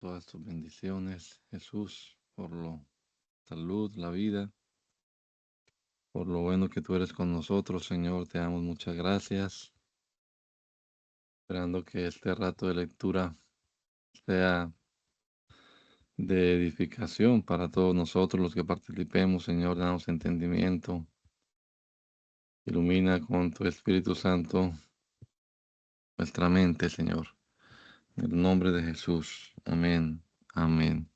todas tus bendiciones, Jesús, por la salud, la vida, por lo bueno que tú eres con nosotros, Señor. Te damos muchas gracias. Esperando que este rato de lectura sea de edificación para todos nosotros los que participemos, Señor. Danos entendimiento. Ilumina con tu Espíritu Santo nuestra mente, Señor. En el nombre de Jesús. Amén. Amén.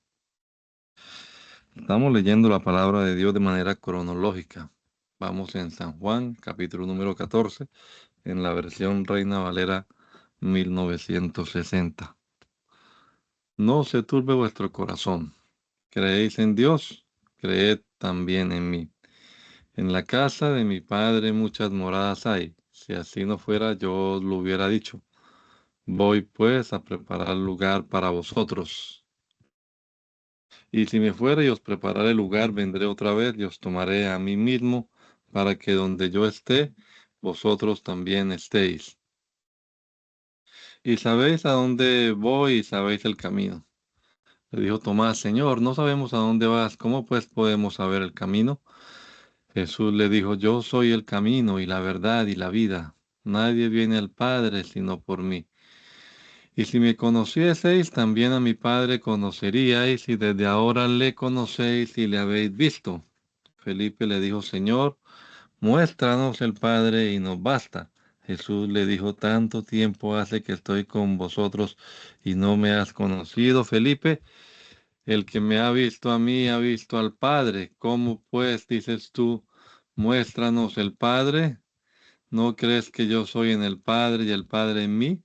Estamos leyendo la palabra de Dios de manera cronológica. Vamos en San Juan, capítulo número 14, en la versión Reina Valera 1960. No se turbe vuestro corazón. Creéis en Dios, creed también en mí. En la casa de mi Padre muchas moradas hay. Si así no fuera, yo os lo hubiera dicho. Voy pues a preparar lugar para vosotros. Y si me fuere y os prepararé lugar, vendré otra vez y os tomaré a mí mismo, para que donde yo esté, vosotros también estéis. Y sabéis a dónde voy y sabéis el camino. Le dijo Tomás, Señor, no sabemos a dónde vas, ¿cómo pues podemos saber el camino? Jesús le dijo, yo soy el camino y la verdad y la vida. Nadie viene al Padre sino por mí. Y si me conocieseis, también a mi Padre conoceríais, y desde ahora le conocéis y le habéis visto. Felipe le dijo, Señor, muéstranos el Padre y nos basta. Jesús le dijo, tanto tiempo hace que estoy con vosotros y no me has conocido, Felipe. El que me ha visto a mí ha visto al Padre. ¿Cómo pues dices tú, muéstranos el Padre? ¿No crees que yo soy en el Padre y el Padre en mí?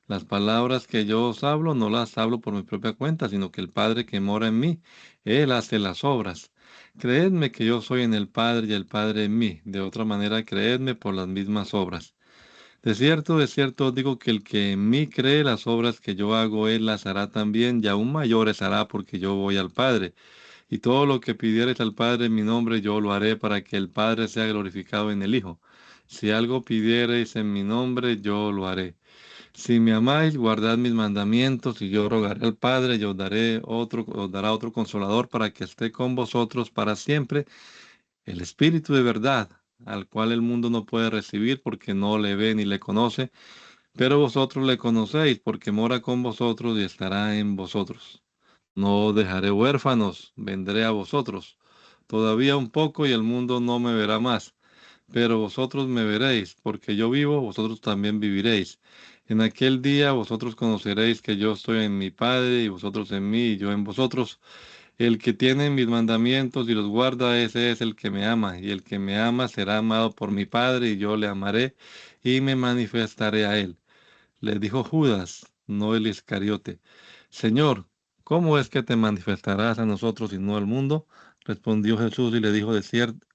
Las palabras que yo os hablo no las hablo por mi propia cuenta, sino que el Padre que mora en mí, Él hace las obras. Creedme que yo soy en el Padre y el Padre en mí. De otra manera, creedme por las mismas obras. De cierto os digo que el que en mí cree las obras que yo hago, Él las hará también, y aún mayores hará porque yo voy al Padre. Y todo lo que pidiereis al Padre en mi nombre, yo lo haré para que el Padre sea glorificado en el Hijo. Si algo pidiereis en mi nombre, yo lo haré. Si me amáis, guardad mis mandamientos, y yo rogaré al Padre, y os dará otro consolador para que esté con vosotros para siempre, el Espíritu de verdad, al cual el mundo no puede recibir porque no le ve ni le conoce, pero vosotros le conocéis porque mora con vosotros y estará en vosotros. No os dejaré huérfanos, vendré a vosotros. Todavía un poco y el mundo no me verá más, pero vosotros me veréis, porque yo vivo, vosotros también viviréis. En aquel día vosotros conoceréis que yo estoy en mi Padre, y vosotros en mí, y yo en vosotros. El que tiene mis mandamientos y los guarda, ese es el que me ama, y el que me ama será amado por mi Padre, y yo le amaré, y me manifestaré a él. Le dijo Judas, no el Iscariote, Señor, ¿cómo es que te manifestarás a nosotros y no al mundo? Respondió Jesús y le dijo, de cierto,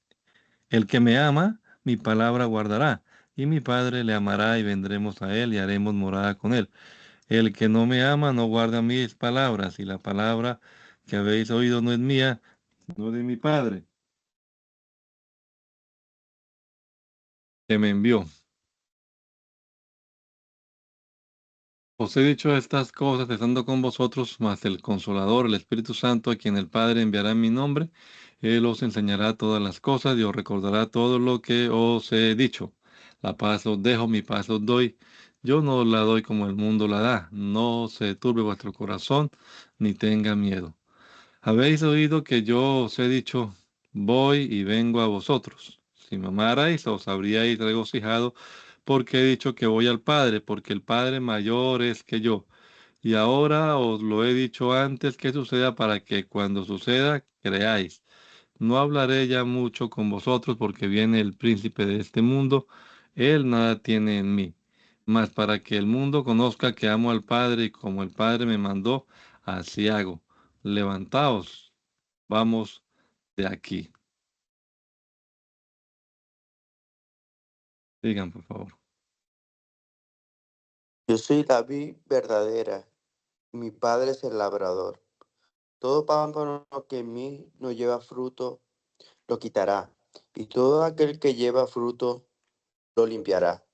el que me ama, mi palabra guardará, y mi Padre le amará y vendremos a él y haremos morada con él. El que no me ama no guarda mis palabras, y la palabra que habéis oído no es mía, no de mi Padre, que me envió. Os he dicho estas cosas estando con vosotros, mas el Consolador, el Espíritu Santo, a quien el Padre enviará en mi nombre, Él os enseñará todas las cosas y os recordará todo lo que os he dicho. La paz os dejo, mi paz os doy. Yo no os la doy como el mundo la da. No se turbe vuestro corazón, ni tenga miedo. Habéis oído que yo os he dicho, voy y vengo a vosotros. Si me amarais, os habríais regocijado, porque he dicho que voy al Padre, porque el Padre mayor es que yo. Y ahora os lo he dicho antes que suceda, para que cuando suceda creáis. No hablaré ya mucho con vosotros, porque viene el príncipe de este mundo. Él nada tiene en mí. Mas para que el mundo conozca que amo al Padre, y como el Padre me mandó, así hago. Levantaos, vamos de aquí. Digan, por favor. Yo soy la vid verdadera, mi padre es el labrador. Todo pámpano que en mí no lleva fruto, lo quitará, y todo aquel que lleva fruto, lo limpiará,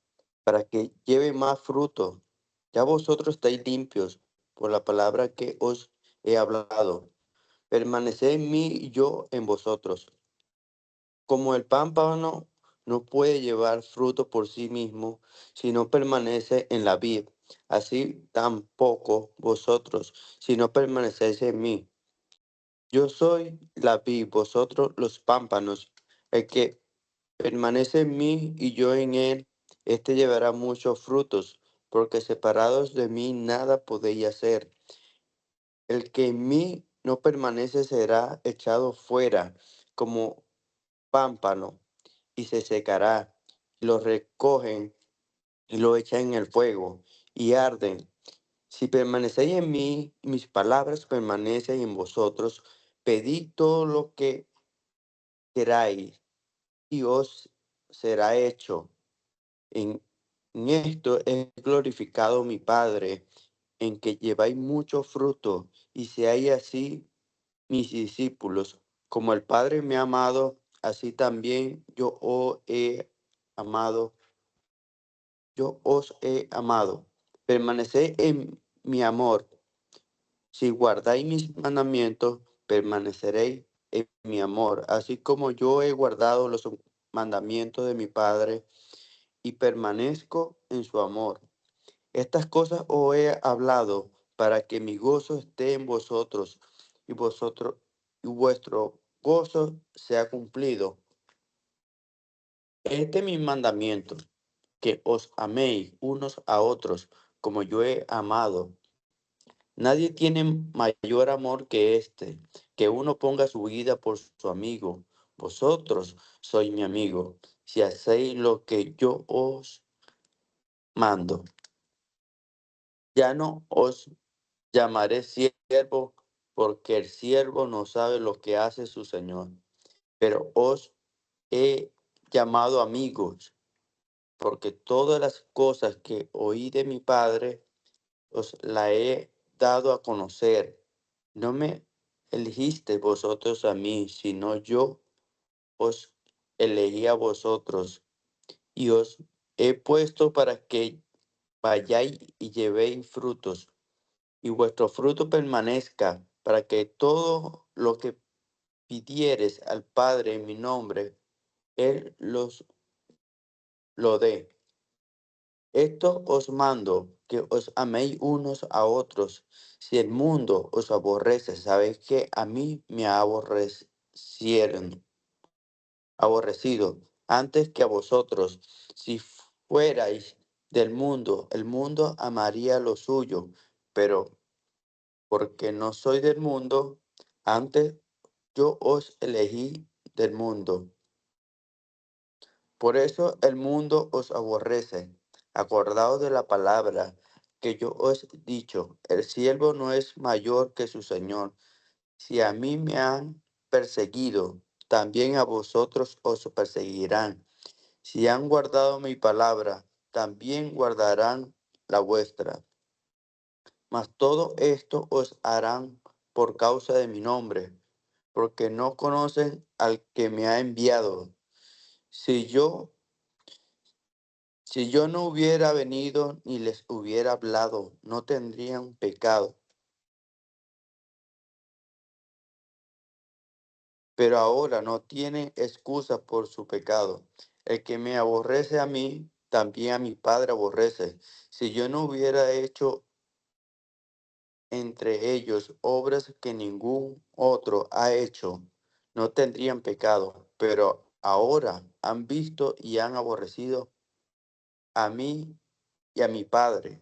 para que lleve más fruto. Ya vosotros estáis limpios, por la palabra que os he hablado. Permaneced en mí y yo en vosotros. Como el pámpano no puede llevar fruto por sí mismo si no permanece en la vid, así tampoco vosotros si no permanecéis en mí. Yo soy la vid, vosotros los pámpanos. El que permanece en mí y yo en él, éste llevará muchos frutos, porque separados de mí nada podéis hacer. El que en mí no permanece será echado fuera como pámpano y se secará. Lo recogen y lo echan en el fuego y arden. Si permanecéis en mí, y mis palabras permanecen en vosotros, pedid todo lo que queráis y os será hecho. En, en esto he glorificado a mi Padre, en que lleváis mucho fruto y seáis así mis discípulos. Como el Padre me ha amado, así también yo os he amado. Permaneced en mi amor. Si guardáis mis mandamientos, permaneceréis en mi amor, así como yo he guardado los mandamientos de mi Padre y permanezco en su amor. Estas cosas os he hablado para que mi gozo esté en vosotros y vosotros y vuestro gozo sea cumplido. Este es mi mandamiento, que os améis unos a otros como yo he amado. Nadie tiene mayor amor que este, que uno ponga su vida por su amigo. Vosotros sois mi amigo, si hacéis lo que yo os mando. Ya no os llamaré siervo, porque el siervo no sabe lo que hace su señor, pero os he llamado amigos, porque todas las cosas que oí de mi Padre os la he dado a conocer. No me elegisteis vosotros a mí, sino yo os elegí a vosotros y os he puesto para que vayáis y llevéis frutos y vuestro fruto permanezca, para que todo lo que pidieres al Padre en mi nombre, Él lo dé. Esto os mando, que os améis unos a otros. Si el mundo os aborrece, sabéis que a mí me ha aborrecido antes que a vosotros. Si fuerais del mundo, el mundo amaría lo suyo, pero porque no soy del mundo, antes yo os elegí del mundo. Por eso el mundo os aborrece. Acordaos de la palabra que yo os he dicho, el siervo no es mayor que su Señor. Si a mí me han perseguido, también a vosotros os perseguirán. Si han guardado mi palabra, también guardarán la vuestra. Mas todo esto os harán por causa de mi nombre, porque no conocen al que me ha enviado. Si yo, si yo no hubiera venido ni les hubiera hablado, no tendrían pecado. Pero ahora no tienen excusa por su pecado. El que me aborrece a mí, también a mi Padre aborrece. Si yo no hubiera hecho entre ellos obras que ningún otro ha hecho, no tendrían pecado. Pero ahora han visto y han aborrecido a mí y a mi Padre.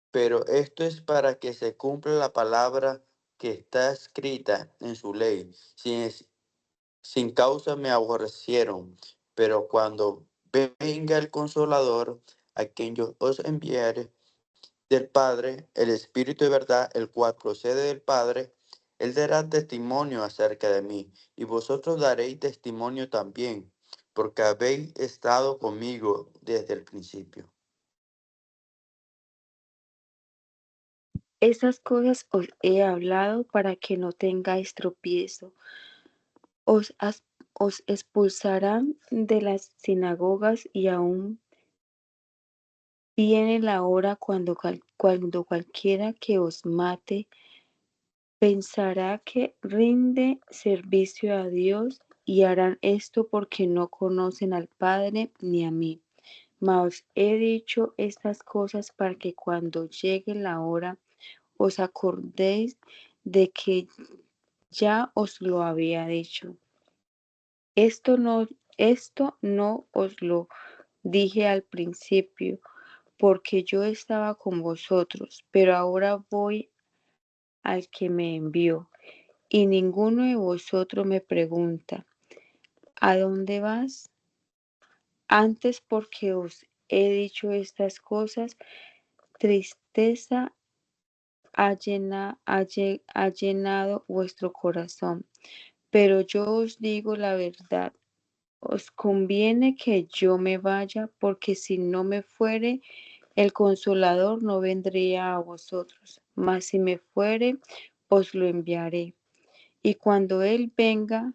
Pero esto es para que se cumpla la palabra que está escrita en su ley. Sin causa me aborrecieron, pero cuando venga el Consolador, a quien yo os enviaré del Padre, el Espíritu de verdad, el cual procede del Padre, él dará testimonio acerca de mí, y vosotros daréis testimonio también, porque habéis estado conmigo desde el principio. Estas cosas os he hablado para que no tengáis tropiezo. Os, os expulsarán de las sinagogas y aún Viene la hora cuando cualquiera que os mate pensará que rinde servicio a Dios, y harán esto porque no conocen al Padre ni a mí. Mas os he dicho estas cosas para que cuando llegue la hora os acordéis de que ya os lo había dicho. Esto no os lo dije al principio, porque yo estaba con vosotros, pero ahora voy al que me envió. Y ninguno de vosotros me pregunta, ¿a dónde vas? Antes, porque os he dicho estas cosas, tristeza ha llenado vuestro corazón. Pero yo os digo la verdad, os conviene que yo me vaya, porque si no me fuere, el Consolador no vendría a vosotros, mas si me fuere, os lo enviaré. Y cuando Él venga,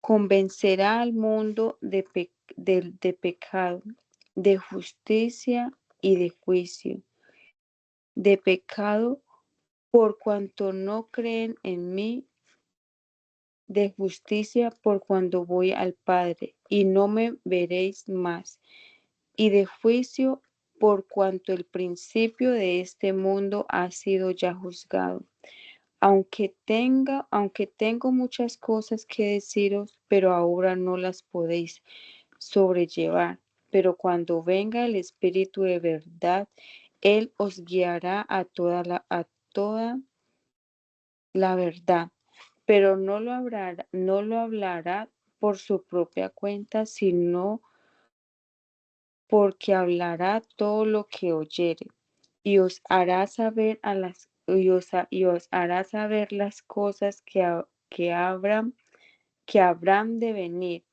convencerá al mundo de pecado, de justicia y de juicio. De pecado, por cuanto no creen en mí; de justicia, por cuando voy al Padre, y no me veréis más; y de juicio, por cuanto el principio de este mundo ha sido ya juzgado. Aunque tengo muchas cosas que deciros, pero ahora no las podéis sobrellevar. Pero cuando venga el Espíritu de verdad, Él os guiará a toda la verdad, pero no lo hablará por su propia cuenta, sino porque hablará todo lo que oyere, y os hará saber las cosas que habrán de venir.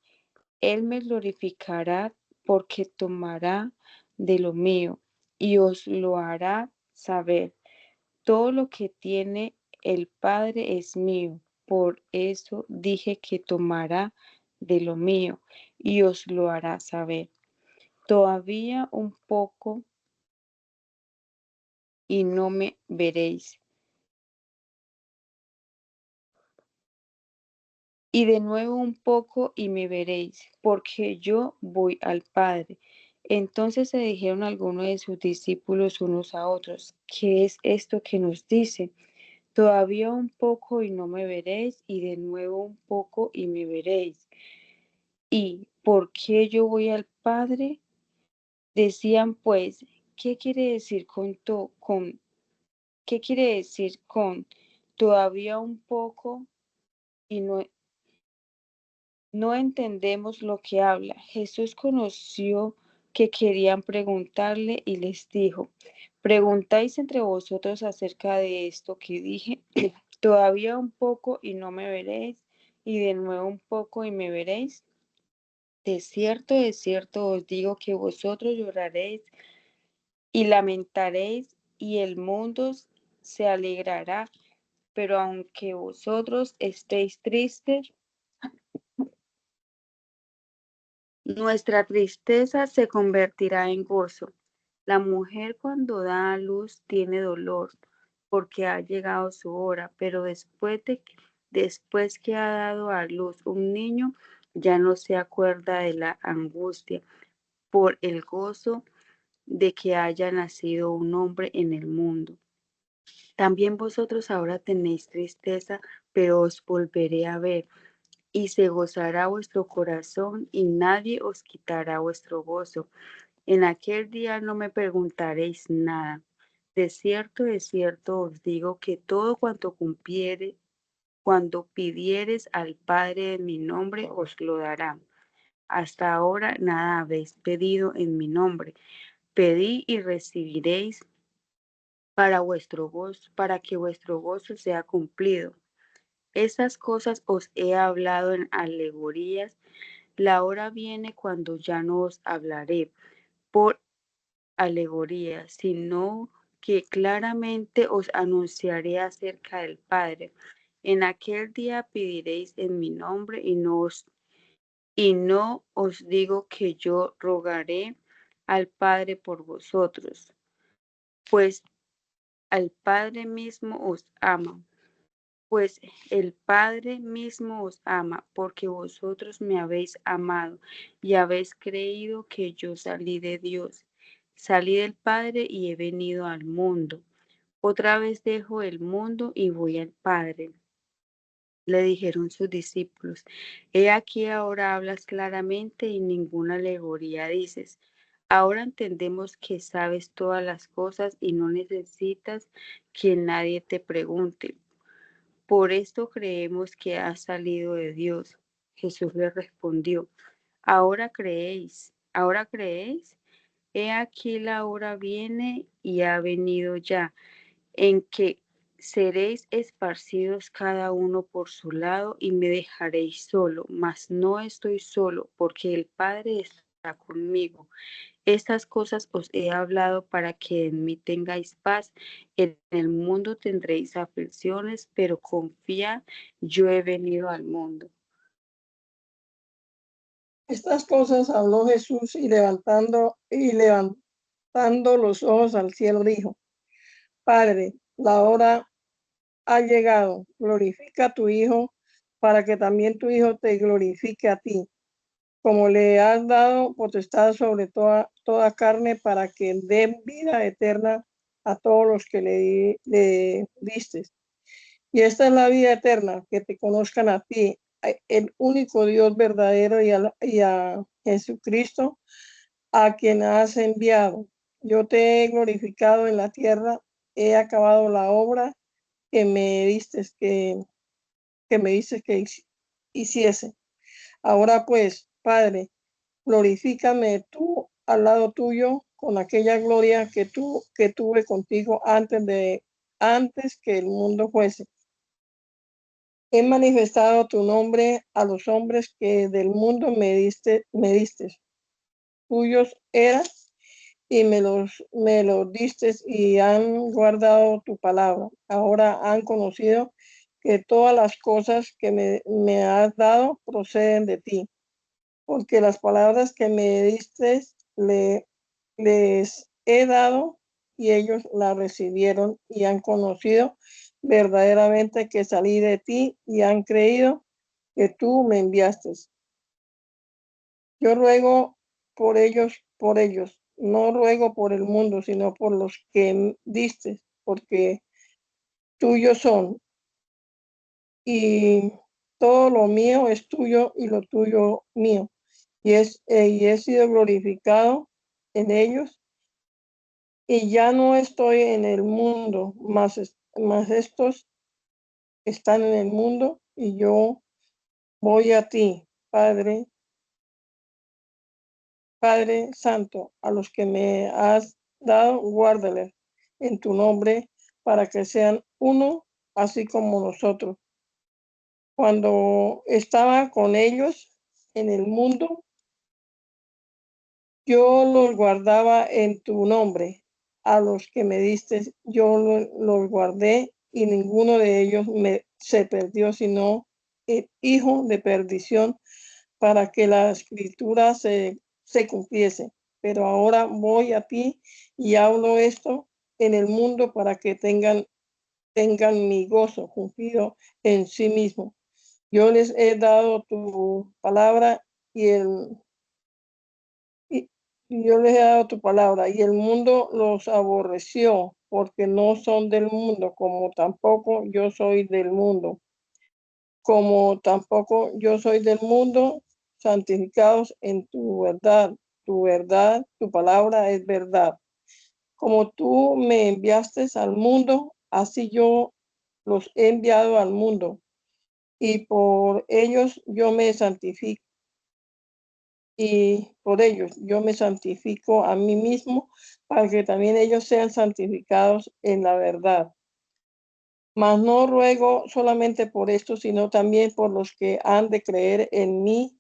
Él me glorificará, porque tomará de lo mío y os lo hará saber. Todo lo que tiene el Padre es mío. Por eso dije que tomará de lo mío y os lo hará saber. Todavía un poco y no me veréis. Y de nuevo un poco y me veréis, porque yo voy al Padre. Entonces se dijeron algunos de sus discípulos unos a otros, ¿qué es esto que nos dice? Todavía un poco y no me veréis, y de nuevo un poco y me veréis. ¿Y por qué yo voy al Padre? Decían pues, ¿qué quiere decir qué quiere decir con todavía un poco y no entendemos lo que habla? Jesús conoció que querían preguntarle y les dijo, ¿preguntáis entre vosotros acerca de esto que dije? Todavía un poco y no me veréis, y de nuevo un poco y me veréis. De cierto os digo que vosotros lloraréis y lamentaréis, y el mundo se alegrará, pero aunque vosotros estéis tristes, nuestra tristeza se convertirá en gozo. La mujer cuando da a luz tiene dolor, porque ha llegado su hora, pero después que ha dado a luz un niño, ya no se acuerda de la angustia por el gozo de que haya nacido un hombre en el mundo. También vosotros ahora tenéis tristeza, pero os volveré a ver, y se gozará vuestro corazón, y nadie os quitará vuestro gozo. En aquel día no me preguntaréis nada. De cierto os digo que todo cuando pidiereis al Padre en mi nombre, os lo dará. Hasta ahora nada habéis pedido en mi nombre. Pedid y recibiréis para que vuestro gozo sea cumplido. Estas cosas os he hablado en alegorías. La hora viene cuando ya no os hablaré por alegorías, sino que claramente os anunciaré acerca del Padre. En aquel día pediréis en mi nombre, Y no os digo que yo rogaré al Padre por vosotros, pues al Padre mismo os ama. Pues el Padre mismo os ama, porque vosotros me habéis amado y habéis creído que yo salí de Dios. Salí del Padre y he venido al mundo. Otra vez dejo el mundo y voy al Padre. Le dijeron sus discípulos: He aquí ahora hablas claramente y ninguna alegoría dices. Ahora entendemos que sabes todas las cosas y no necesitas que nadie te pregunte. Por esto creemos que has salido de Dios. Jesús le respondió: ahora creéis. He aquí la hora viene y ha venido ya, en que seréis esparcidos cada uno por su lado y me dejaréis solo, mas no estoy solo, porque el Padre está conmigo. Estas cosas os he hablado para que en mí tengáis paz. En el mundo tendréis aflicciones, pero confiad, yo he venido al mundo. Estas cosas habló Jesús y levantando los ojos al cielo dijo: Padre, la hora ha llegado, glorifica a tu Hijo, para que también tu Hijo te glorifique a ti, como le has dado potestad sobre toda carne, para que dé vida eterna a todos los que le diste. Y esta es la vida eterna, que te conozcan a ti, el único Dios verdadero, y a Jesucristo, a quien has enviado. Yo te he glorificado en la tierra, he acabado la obra que me diste que hiciese. Ahora pues, Padre, glorifícame tú al lado tuyo con aquella gloria que tuve contigo antes que el mundo fuese. He manifestado tu nombre a los hombres que del mundo me diste. Tuyos eran y me los diste y han guardado tu palabra. Ahora han conocido que todas las cosas que me has dado proceden de ti, porque las palabras que me diste les he dado y ellos las recibieron y han conocido verdaderamente que salí de ti y han creído que tú me enviaste. Yo ruego por ellos, no ruego por el mundo, sino por los que diste, porque tuyos son, y todo lo mío es tuyo y lo tuyo mío, y he sido glorificado en ellos, y ya no estoy en el mundo, más estos están en el mundo, y yo voy a ti, Padre Santo, a los que me has dado, guárdales en tu nombre, para que sean uno, así como nosotros. Cuando estaba con ellos en el mundo, yo los guardaba en tu nombre. A los que me diste, yo los guardé, y ninguno de ellos se perdió, sino el hijo de perdición, para que la escritura se cumpliese. Pero ahora voy a ti y hablo esto en el mundo, para que tengan mi gozo cumplido en sí mismo. Yo les he dado tu palabra y yo les he dado tu palabra, y el mundo los aborreció, porque no son del mundo, como tampoco yo soy del mundo. Como tampoco yo soy del mundo, santificados en tu palabra es verdad. Como tú me enviaste al mundo, así yo los he enviado al mundo, y por ellos yo me santifico, a mí mismo, para que también ellos sean santificados en la verdad. Mas no ruego solamente por esto, sino también por los que han de creer en mí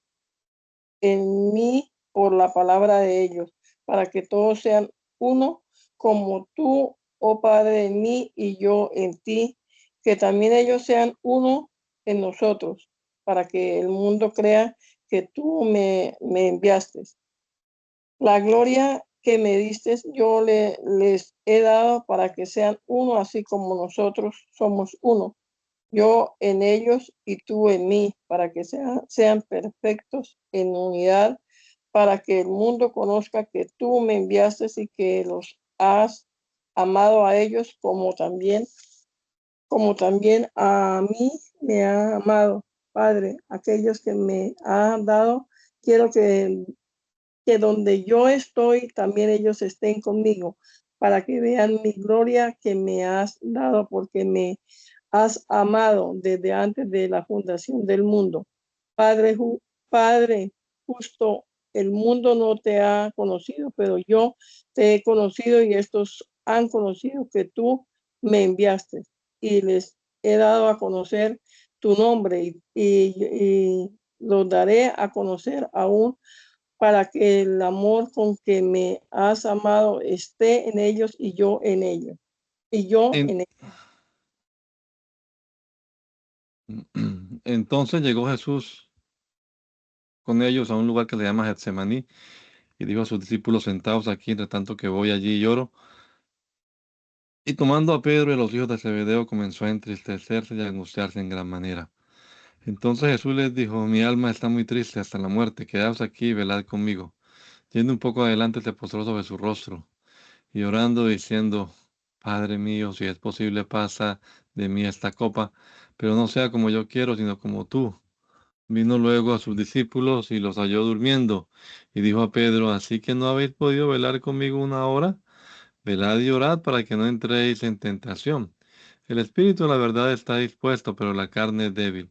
por la palabra de ellos, para que todos sean uno, como tú, oh Padre, en mí y yo en ti, que también ellos sean uno en nosotros, para que el mundo crea que tú me enviaste. La gloria que me diste yo les he dado para que sean uno, así como nosotros somos uno. Yo en ellos y tú en mí, para que sean perfectos en unidad, para que el mundo conozca que tú me enviaste y que los has amado a ellos como también a mí me ha amado. Padre, aquellos que me han dado, quiero que donde yo estoy, también ellos estén conmigo, para que vean mi gloria que me has dado, porque me has amado desde antes de la fundación del mundo. Padre, Padre, justo el mundo no te ha conocido, pero yo te he conocido y estos han conocido que tú me enviaste y les he dado a conocer tu nombre y los daré a conocer aún para que el amor con que me has amado esté en ellos y yo en ellos. Y yo En- en ellos. Entonces llegó Jesús con ellos a un lugar que se llama Getsemaní y dijo a sus discípulos: sentaos aquí, entre tanto que voy allí y lloro. Y tomando a Pedro y a los hijos de Zebedeo, comenzó a entristecerse y a angustiarse en gran manera. Entonces Jesús les dijo: mi alma está muy triste hasta la muerte, quedaos aquí y velad conmigo. Yendo un poco adelante, se postró sobre su rostro y orando, diciendo: Padre mío, si es posible, pasa de mí esta copa, pero no sea como yo quiero, sino como tú. Vino luego a sus discípulos y los halló durmiendo, y dijo a Pedro: ¿así que no habéis podido velar conmigo una hora? Velad y orad para que no entréis en tentación. El espíritu, la verdad, está dispuesto, pero la carne es débil.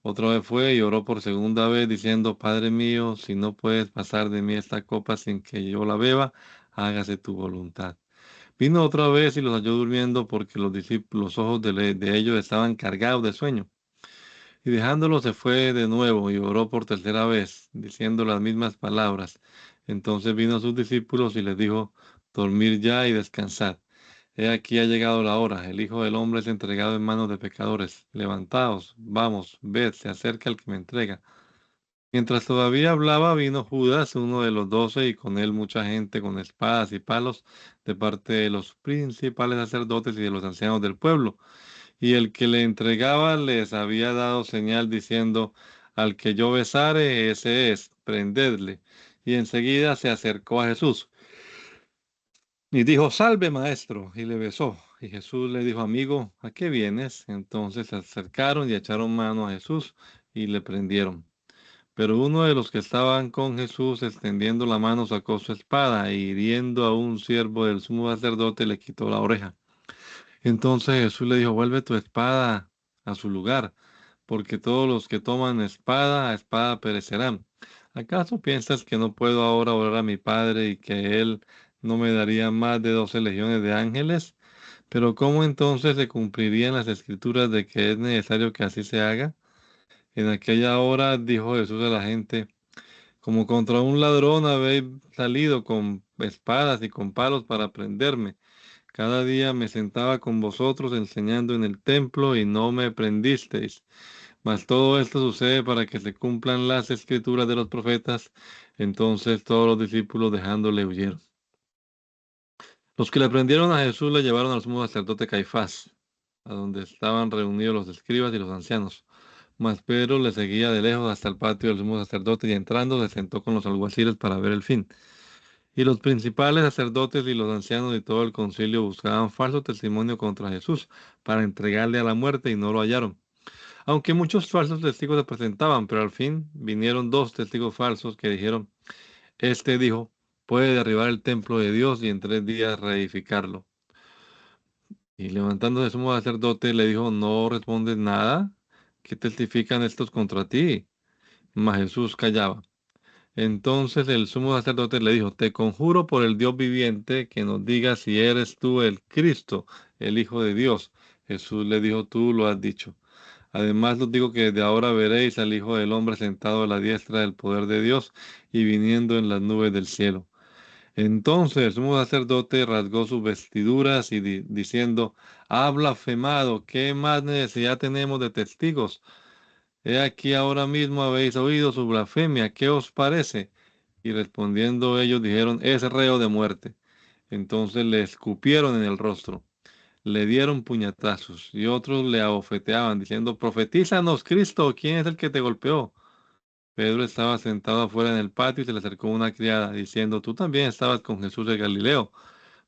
Otra vez fue y oró por segunda vez, diciendo: Padre mío, si no puedes pasar de mí esta copa sin que yo la beba, hágase tu voluntad. Vino otra vez y los halló durmiendo, porque los discípulos, los ojos de ellos estaban cargados de sueño. Y dejándolo se fue de nuevo y oró por tercera vez, diciendo las mismas palabras. Entonces vino a sus discípulos y les dijo: dormid ya y descansad. He aquí ha llegado la hora, el Hijo del Hombre es entregado en manos de pecadores. Levantaos, vamos, ved, se acerca el que me entrega. Mientras todavía hablaba, vino Judas, uno de los 12, y con él mucha gente con espadas y palos, de parte de los principales sacerdotes y de los ancianos del pueblo. Y el que le entregaba les había dado señal diciendo: al que yo besare, ese es, prendedle. Y enseguida se acercó a Jesús y dijo: salve, maestro, y le besó. Y Jesús le dijo: amigo, ¿a qué vienes? Entonces se acercaron y echaron mano a Jesús y le prendieron. Pero uno de los que estaban con Jesús, extendiendo la mano, sacó su espada e hiriendo a un siervo del sumo sacerdote, le quitó la oreja. Entonces Jesús le dijo: vuelve tu espada a su lugar, porque todos los que toman espada, a espada perecerán. ¿Acaso piensas que no puedo ahora orar a mi Padre y que Él no me daría más de 12 legiones de ángeles? Pero ¿cómo entonces se cumplirían las escrituras de que es necesario que así se haga? En aquella hora dijo Jesús a la gente: como contra un ladrón habéis salido con espadas y con palos para prenderme. Cada día me sentaba con vosotros enseñando en el templo y no me prendisteis. Mas todo esto sucede para que se cumplan las escrituras de los profetas. Entonces todos los discípulos, dejándole, huyeron. Los que le prendieron a Jesús le llevaron al sumo sacerdote Caifás, a donde estaban reunidos los escribas y los ancianos. Mas Pedro le seguía de lejos hasta el patio del sumo sacerdote, y entrando se sentó con los alguaciles para ver el fin. Y los principales sacerdotes y los ancianos y todo el concilio buscaban falso testimonio contra Jesús para entregarle a la muerte, y no lo hallaron. Aunque muchos falsos testigos se presentaban, pero al fin vinieron dos testigos falsos que dijeron: este dijo, puede derribar el templo de Dios y en 3 días reedificarlo. Y levantándose el sumo sacerdote le dijo: ¿no respondes nada? ¿Qué testifican estos contra ti? Mas Jesús callaba. Entonces el sumo sacerdote le dijo: te conjuro por el Dios viviente que nos digas si eres tú el Cristo, el Hijo de Dios. Jesús le dijo: tú lo has dicho. Además os digo que desde ahora veréis al Hijo del Hombre sentado a la diestra del poder de Dios y viniendo en las nubes del cielo. Entonces el sumo sacerdote rasgó sus vestiduras y diciendo: ha blasfemado, ¿qué más necesidad tenemos de testigos? He aquí ahora mismo habéis oído su blasfemia, ¿qué os parece? Y respondiendo ellos dijeron, es reo de muerte. Entonces le escupieron en el rostro, le dieron puñetazos y otros le abofeteaban, diciendo, profetízanos, Cristo, ¿quién es el que te golpeó? Pedro estaba sentado afuera en el patio y se le acercó una criada, diciendo, tú también estabas con Jesús de Galileo.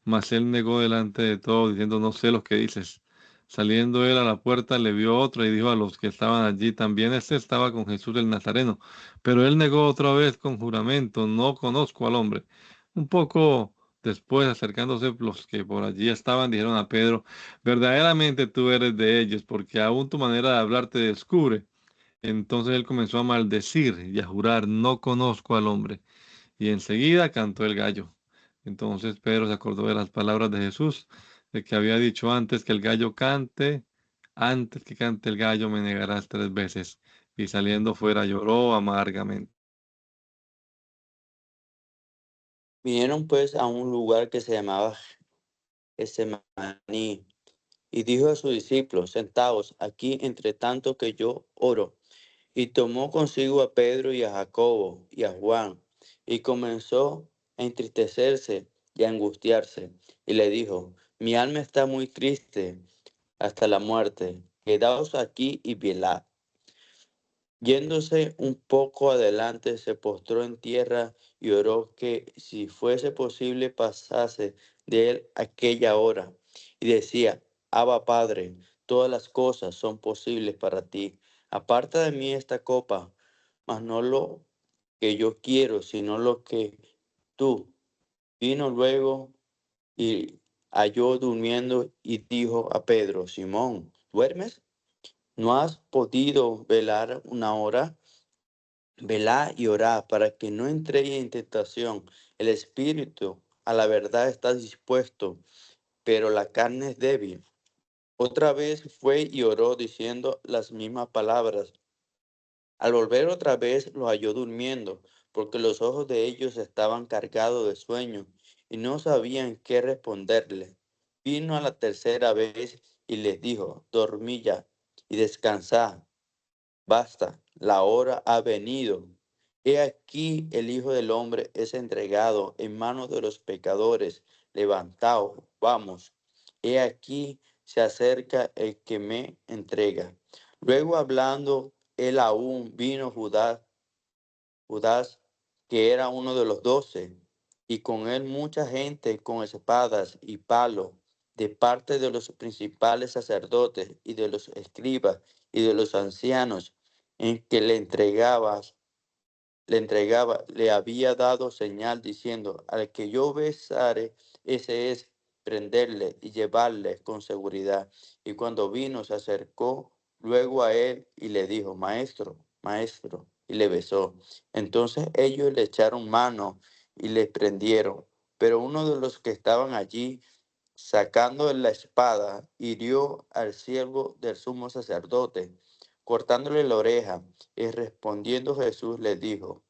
Mas él negó delante de todos, diciendo, no sé lo que dices. Saliendo él a la puerta, le vio otro y dijo a los que estaban allí, también este estaba con Jesús el Nazareno. Pero él negó otra vez con juramento, no conozco al hombre. Un poco después, acercándose los que por allí estaban, dijeron a Pedro, verdaderamente tú eres de ellos, porque aún tu manera de hablar te descubre. Entonces él comenzó a maldecir y a jurar, no conozco al hombre. Y enseguida cantó el gallo. Entonces Pedro se acordó de las palabras de Jesús, de que había dicho antes que el gallo cante, antes que cante el gallo me negarás 3 veces. Y saliendo fuera lloró amargamente. Vinieron pues a un lugar que se llamaba Getsemaní, y dijo a sus discípulos, sentaos aquí entre tanto que yo oro. Y tomó consigo a Pedro y a Jacobo y a Juan, y comenzó a entristecerse y a angustiarse. Y le dijo, mi alma está muy triste hasta la muerte. Quedaos aquí y velad. Yéndose un poco adelante, se postró en tierra y oró que si fuese posible pasase de él aquella hora. Y decía, Abba Padre, todas las cosas son posibles para ti. Aparta de mí esta copa, mas no lo que yo quiero, sino lo que tú. Vino luego y halló durmiendo y dijo a Pedro, Simón, ¿duermes? ¿No has podido velar una hora? Velad y orad para que no entréis en tentación. El espíritu a la verdad está dispuesto, pero la carne es débil. Otra vez fue y oró diciendo las mismas palabras. Al volver otra vez los halló durmiendo, porque los ojos de ellos estaban cargados de sueño y no sabían qué responderle. Vino a la tercera vez y les dijo, dormid ya y descansad. Basta, la hora ha venido. He aquí el Hijo del Hombre es entregado en manos de los pecadores. Levantaos, vamos. He aquí se acerca el que me entrega. Luego hablando él aún vino Judas, que era uno de los 12, y con él mucha gente con espadas y palos, de parte de los principales sacerdotes y de los escribas y de los ancianos, en que le había dado señal diciendo, al que yo besare, ese es prenderle y llevarle con seguridad. Y cuando vino, se acercó luego a él y le dijo, maestro, maestro, y le besó. Entonces ellos le echaron mano y le prendieron. Pero uno de los que estaban allí, sacando la espada, hirió al siervo del sumo sacerdote, cortándole la oreja. Y respondiendo Jesús le dijo,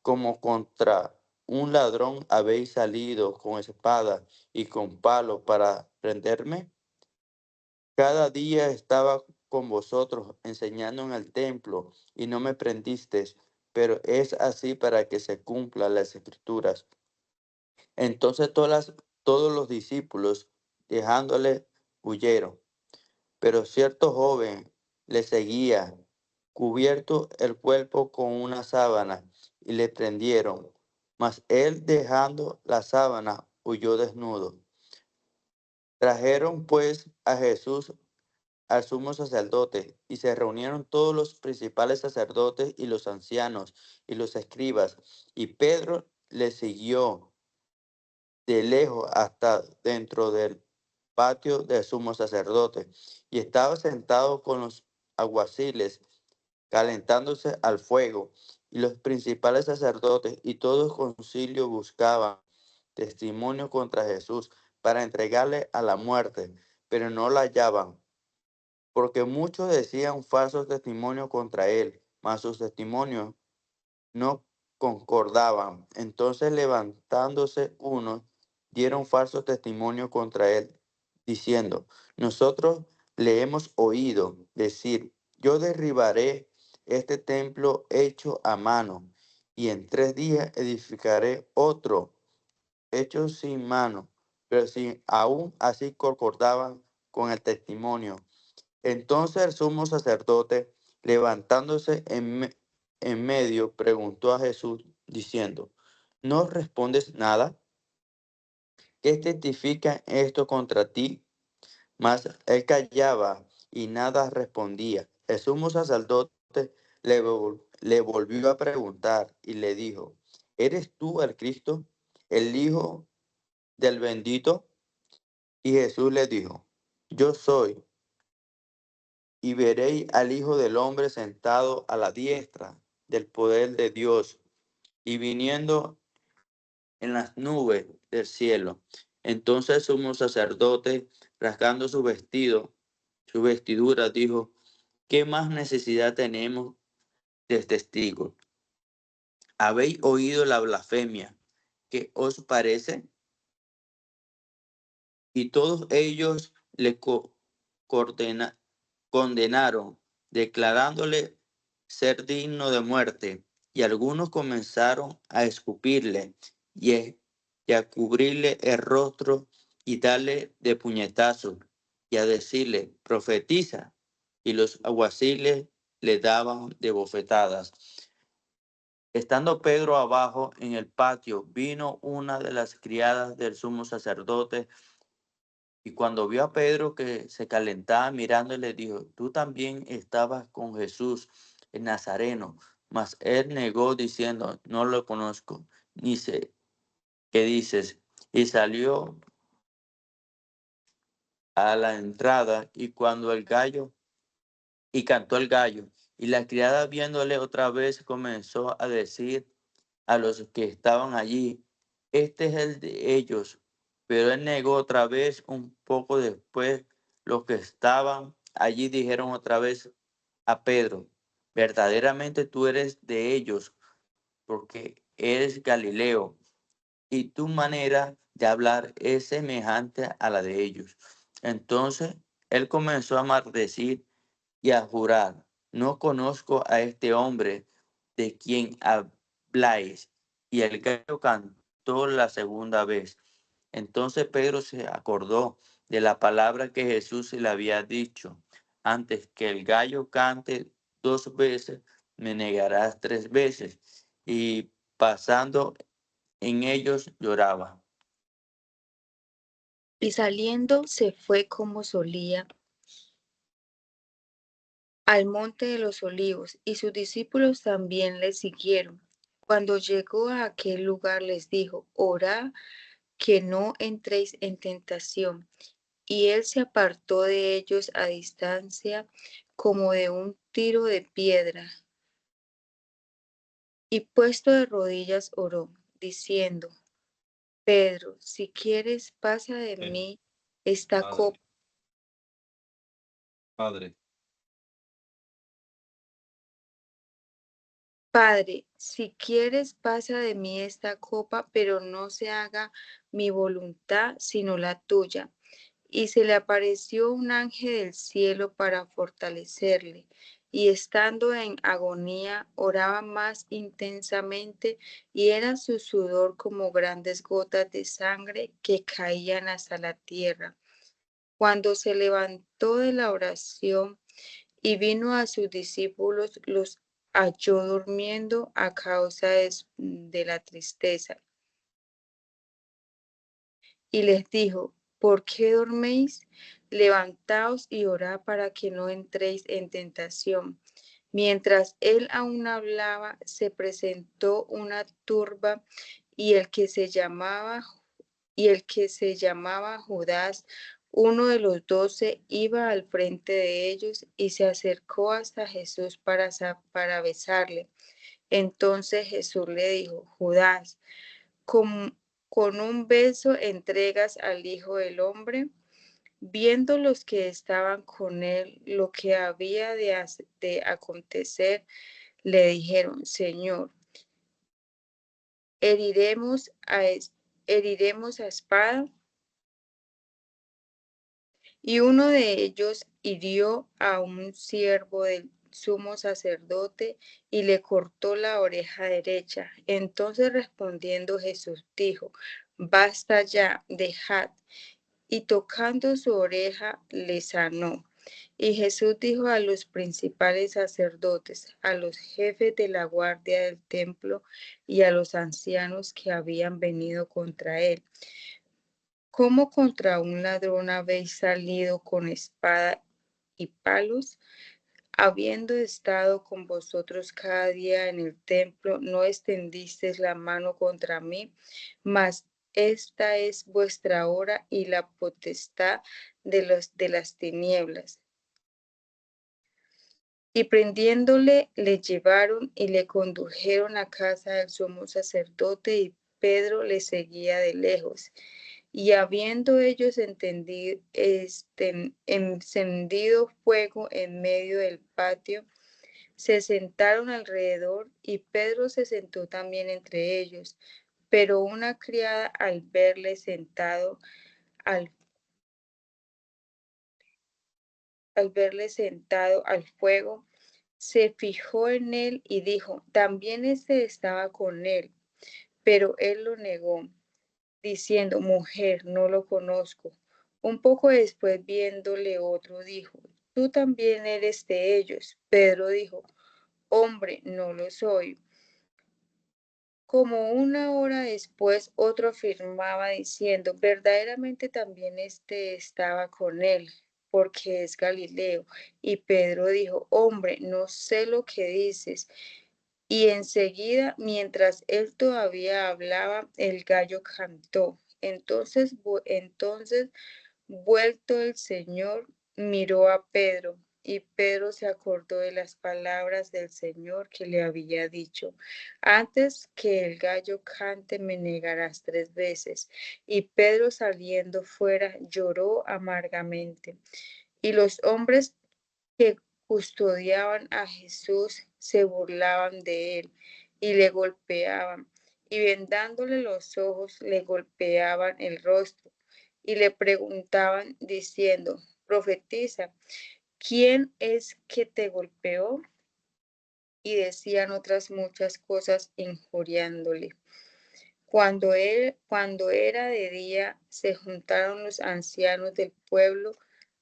como contra un ladrón habéis salido con espada y con palo para prenderme. Cada día estaba con vosotros enseñando en el templo y no me prendisteis, pero es así para que se cumplan las escrituras. Entonces todos los discípulos, dejándole, huyeron. Pero cierto joven le seguía, cubierto el cuerpo con una sábana, y le prendieron. Mas él, dejando la sábana, huyó desnudo. Trajeron pues a Jesús al sumo sacerdote, y se reunieron todos los principales sacerdotes y los ancianos y los escribas, y Pedro le siguió de lejos hasta dentro del patio del sumo sacerdote, y estaba sentado con los alguaciles calentándose al fuego, y los principales sacerdotes y todo el concilio buscaban testimonio contra Jesús para entregarle a la muerte, pero no la hallaban, porque muchos decían falsos testimonios contra él, mas sus testimonios no concordaban. Entonces levantándose unos, dieron falso testimonio contra él, diciendo, nosotros le hemos oído decir, yo derribaré este templo hecho a mano, y en 3 días edificaré otro hecho sin mano. Pero si aún así concordaban con el testimonio, entonces el sumo sacerdote, levantándose en medio, preguntó a Jesús, diciendo: ¿No respondes nada? ¿Qué testifica esto contra ti? Mas él callaba y nada respondía. El sumo sacerdote le volvió a preguntar y le dijo: ¿Eres tú el Cristo, el Hijo del bendito? Y Jesús le dijo: Yo soy. Y veréis al Hijo del Hombre sentado a la diestra del poder de Dios y viniendo en las nubes del cielo. Entonces el sumo sacerdote, rasgando su vestidura, dijo: ¿Qué más necesidad tenemos de testigos? ¿Habéis oído la blasfemia? ¿Qué os parece? Y todos ellos le condenaron, declarándole ser digno de muerte. Y algunos comenzaron a escupirle y a cubrirle el rostro y darle de puñetazos y a decirle: profetiza. Y los alguaciles le daban de bofetadas. Estando Pedro abajo en el patio, vino una de las criadas del sumo sacerdote, y cuando vio a Pedro que se calentaba mirando, le dijo: tú también estabas con Jesús el Nazareno. Mas él negó diciendo: no lo conozco, ni sé qué dices. Y salió a la entrada, y cantó el gallo. Y la criada, viéndole otra vez, comenzó a decir a los que estaban allí: este es el de ellos. Pero él negó otra vez. Un poco después, los que estaban allí dijeron otra vez a Pedro: verdaderamente tú eres de ellos, porque eres Galileo, y tu manera de hablar es semejante a la de ellos. Entonces él comenzó a maldecir y a jurar: no conozco a este hombre de quien habláis. Y el gallo cantó la segunda vez. Entonces Pedro se acordó de la palabra que Jesús le había dicho: antes que el gallo cante 2 veces, me negarás 3 veces. Y pasando en ellos lloraba. Y saliendo se fue como solía al monte de los olivos, y sus discípulos también le siguieron. Cuando llegó a aquel lugar les dijo: orad que no entréis en tentación. Y él se apartó de ellos a distancia como de un tiro de piedra, y puesto de rodillas oró, diciendo: Pedro, si quieres, pasa de mí esta copa. Padre, Padre, si quieres, pasa de mí esta copa, pero no se haga mi voluntad, sino la tuya. Y se le apareció un ángel del cielo para fortalecerle, y estando en agonía, oraba más intensamente, y era su sudor como grandes gotas de sangre que caían hasta la tierra. Cuando se levantó de la oración y vino a sus discípulos, los halló durmiendo a causa de la tristeza. Y les dijo: ¿por qué dorméis? Levantaos y orad para que no entréis en tentación. Mientras él aún hablaba, se presentó una turba, y el que se llamaba Judas, uno de los 12, iba al frente de ellos y se acercó hasta Jesús para besarle. Entonces Jesús le dijo: Judas, con un beso entregas al Hijo del Hombre. Viendo los que estaban con él lo que había de acontecer, le dijeron: Señor, ¿heriremos a espada? Y uno de ellos hirió a un siervo sumo sacerdote y le cortó la oreja derecha. Entonces respondiendo Jesús dijo: Basta ya, dejad. Y tocando su oreja le sanó. Y Jesús dijo a los principales sacerdotes, a los jefes de la guardia del templo y a los ancianos que habían venido contra él: ¿Cómo contra un ladrón habéis salido con espada y palos? Habiendo estado con vosotros cada día en el templo, no extendisteis la mano contra mí, mas esta es vuestra hora y la potestad de las tinieblas. Y prendiéndole, le llevaron y le condujeron a casa del sumo sacerdote, y Pedro le seguía de lejos. Y habiendo ellos encendido fuego en medio del patio, se sentaron alrededor, y Pedro se sentó también entre ellos. Pero una criada, al verle sentado al fuego, se fijó en él y dijo: También este estaba con él. Pero él lo negó, diciendo: Mujer, no lo conozco. Un poco después, viéndole otro, dijo: Tú también eres de ellos. Pedro dijo: Hombre, no lo soy. Como una hora después, otro afirmaba diciendo: Verdaderamente también este estaba con él, porque es Galileo. Y Pedro dijo: Hombre, no sé lo que dices. Y enseguida, mientras él todavía hablaba, el gallo cantó. Entonces, vuelto el Señor, miró a Pedro, y Pedro se acordó de las palabras del Señor que le había dicho: Antes que el gallo cante, me negarás 3 veces. Y Pedro, saliendo fuera, lloró amargamente. Y los hombres que custodiaban a Jesús se burlaban de él y le golpeaban, y vendándole los ojos le golpeaban el rostro y le preguntaban diciendo: Profetiza, ¿quién es que te golpeó? Y decían otras muchas cosas injuriándole. Cuando era de día, se juntaron los ancianos del pueblo,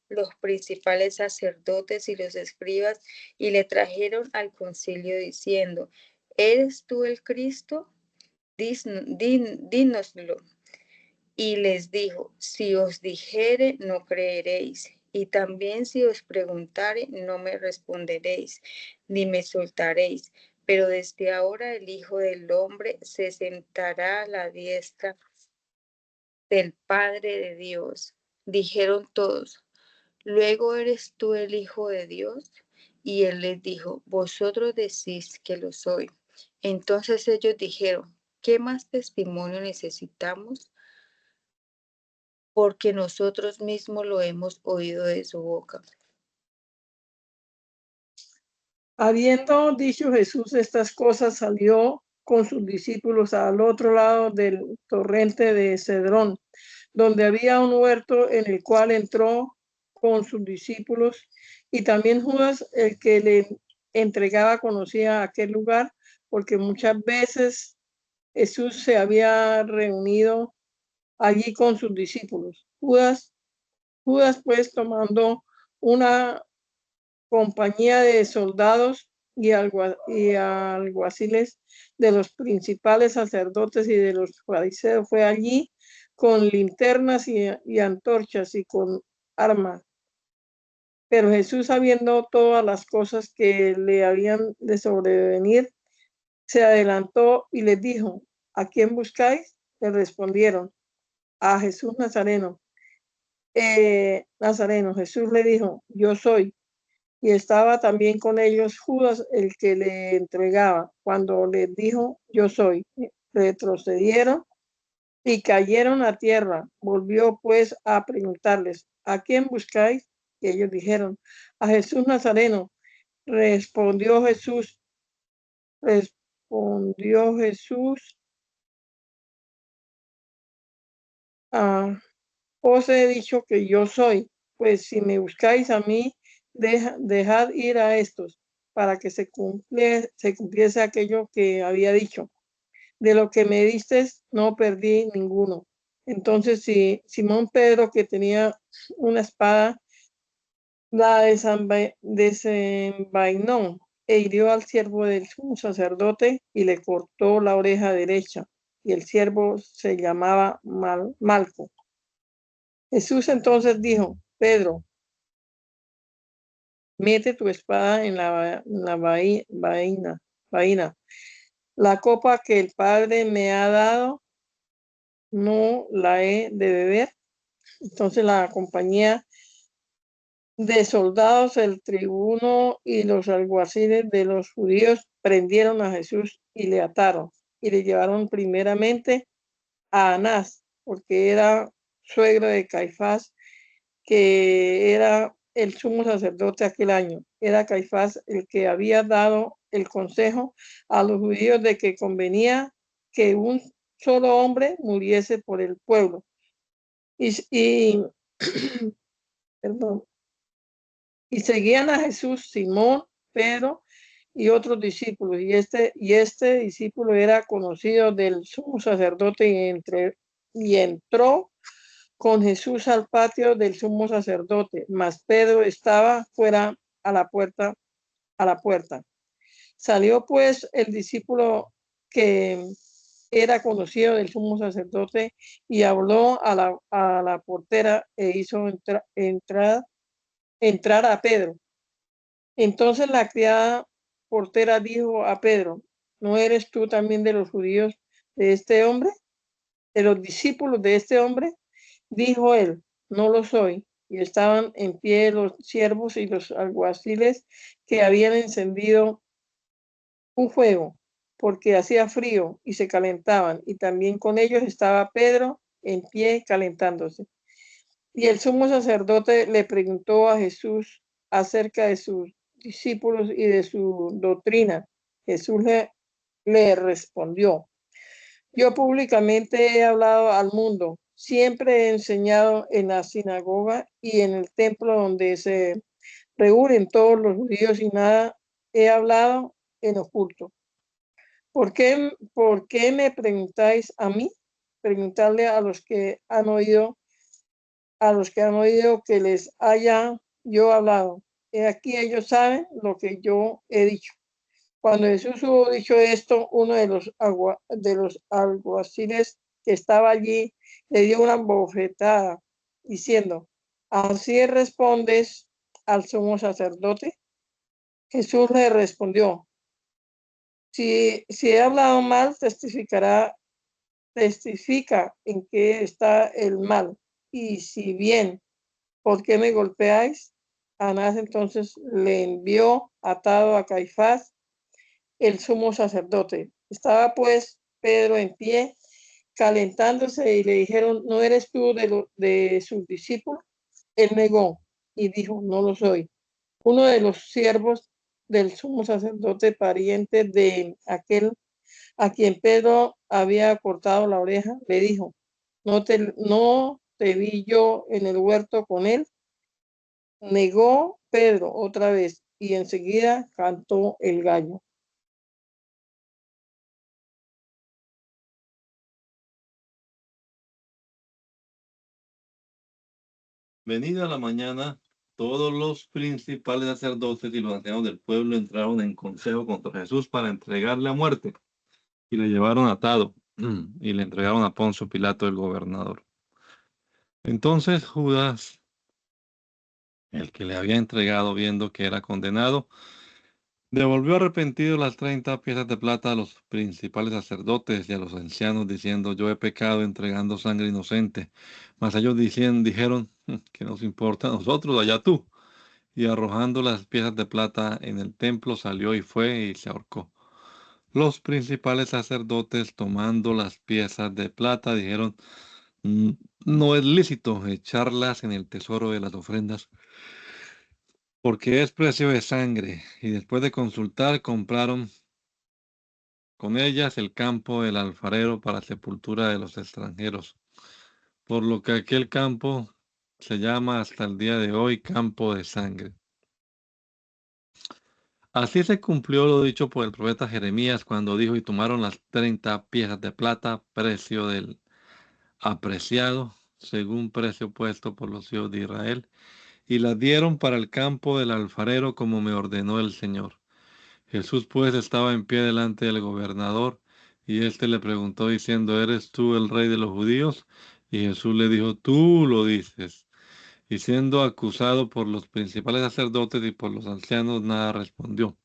los principales sacerdotes y los escribas, y le trajeron al concilio diciendo: ¿Eres tú el Cristo? Dínoslo. Y les dijo: Si os dijere, no creeréis, y también si os preguntare, no me responderéis, ni me soltaréis. Pero desde ahora el Hijo del Hombre se sentará a la diestra del Padre de Dios. Dijeron todos: ¿Luego eres tú el Hijo de Dios? Y él les dijo: Vosotros decís que lo soy. Entonces ellos dijeron: ¿Qué más testimonio necesitamos? Porque nosotros mismos lo hemos oído de su boca. Habiendo dicho Jesús estas cosas, salió con sus discípulos al otro lado del torrente de Cedrón, donde había un huerto, en el cual entró con sus discípulos, y también Judas, el que le entregaba, conocía aquel lugar, porque muchas veces Jesús se había reunido allí con sus discípulos. Judas pues, tomando una compañía de soldados y alguaciles de los principales sacerdotes y de los fariseos, fue allí con linternas y antorchas y con armas. Pero Jesús, sabiendo todas las cosas que le habían de sobrevenir, se adelantó y les dijo: ¿A quién buscáis? Le respondieron: a Jesús Nazareno. Jesús le dijo: Yo soy. Y estaba también con ellos Judas, el que le entregaba. Cuando les dijo: Yo soy, retrocedieron y cayeron a tierra. Volvió pues a preguntarles: ¿A quién buscáis? Y ellos dijeron: A Jesús Nazareno. Respondió Jesús, os he dicho que yo soy. Pues si me buscáis a mí, dejad ir a estos. para que se cumpliese aquello que había dicho. De lo que me diste, no perdí ninguno. Entonces, Simón Pedro, que tenía una espada, la desenvainó e hirió al siervo del sumo sacerdote y le cortó la oreja derecha. Y el siervo se llamaba Malco. Jesús entonces dijo: Pedro, mete tu espada en la vaina. La copa que el Padre me ha dado, no la he de beber. Entonces la compañía de soldados, el tribuno y los alguaciles de los judíos prendieron a Jesús y le ataron y le llevaron primeramente a Anás, porque era suegro de Caifás, que era el sumo sacerdote aquel año. Era Caifás el que había dado el consejo a los judíos de que convenía que un solo hombre muriese por el pueblo. Perdón, y seguían a Jesús Simón, Pedro y otros discípulos. Y este discípulo era conocido del sumo sacerdote y entró con Jesús al patio del sumo sacerdote, mas Pedro estaba fuera a la puerta. Salió pues el discípulo que era conocido del sumo sacerdote y habló a la portera e hizo entrar a Pedro. Entonces la criada portera dijo a Pedro: ¿no eres tú también de los judíos de este hombre? ¿De los discípulos de este hombre? Dijo él: no lo soy. Y estaban en pie los siervos y los alguaciles que habían encendido un fuego, porque hacía frío, y se calentaban, y también con ellos estaba Pedro en pie calentándose. Y el sumo sacerdote le preguntó a Jesús acerca de sus discípulos y de su doctrina. Jesús le respondió: yo públicamente he hablado al mundo, siempre he enseñado en la sinagoga y en el templo donde se reúnen todos los judíos, y nada he hablado en oculto. ¿Por qué me preguntáis a mí? Preguntarle a los que han oído que les haya yo hablado. Aquí ellos saben lo que yo he dicho. Cuando Jesús hubo dicho esto, uno de los alguaciles que estaba allí le dio una bofetada, diciendo: ¿así respondes al sumo sacerdote? Jesús le respondió: si he hablado mal, testifica en qué está el mal. Y si bien, ¿por qué me golpeáis? Anás entonces le envió atado a Caifás, el sumo sacerdote. Estaba pues Pedro en pie, calentándose, y le dijeron: ¿no eres tú de sus discípulos? Él negó y dijo: no lo soy. Uno de los siervos del sumo sacerdote, pariente de aquel a quien Pedro había cortado la oreja, le dijo: no te vi yo en el huerto con él. Negó Pedro otra vez, y enseguida cantó el gallo. Venida la mañana, todos los principales sacerdotes y los ancianos del pueblo entraron en consejo contra Jesús para entregarle a muerte, y le llevaron atado y le entregaron a Poncio Pilato, el gobernador. Entonces Judas, el que le había entregado, viendo que era condenado, devolvió arrepentido las 30 piezas de plata a los principales sacerdotes y a los ancianos, diciendo: yo he pecado entregando sangre inocente. Mas ellos dijeron: ¿qué nos importa a nosotros? Allá tú. Y arrojando las piezas de plata en el templo, salió y fue y se ahorcó. Los principales sacerdotes, tomando las piezas de plata, dijeron: no es lícito echarlas en el tesoro de las ofrendas, porque es precio de sangre. Y después de consultar, compraron con ellas el campo del alfarero para sepultura de los extranjeros, por lo que aquel campo se llama hasta el día de hoy Campo de Sangre. Así se cumplió lo dicho por el profeta Jeremías cuando dijo: y tomaron las 30 piezas de plata, precio del apreciado, según precio puesto por los hijos de Israel, y las dieron para el campo del alfarero como me ordenó el Señor. Jesús pues estaba en pie delante del gobernador, y éste le preguntó diciendo: ¿eres tú el rey de los judíos? Y Jesús le dijo: tú lo dices. Y siendo acusado por los principales sacerdotes y por los ancianos, nada respondió.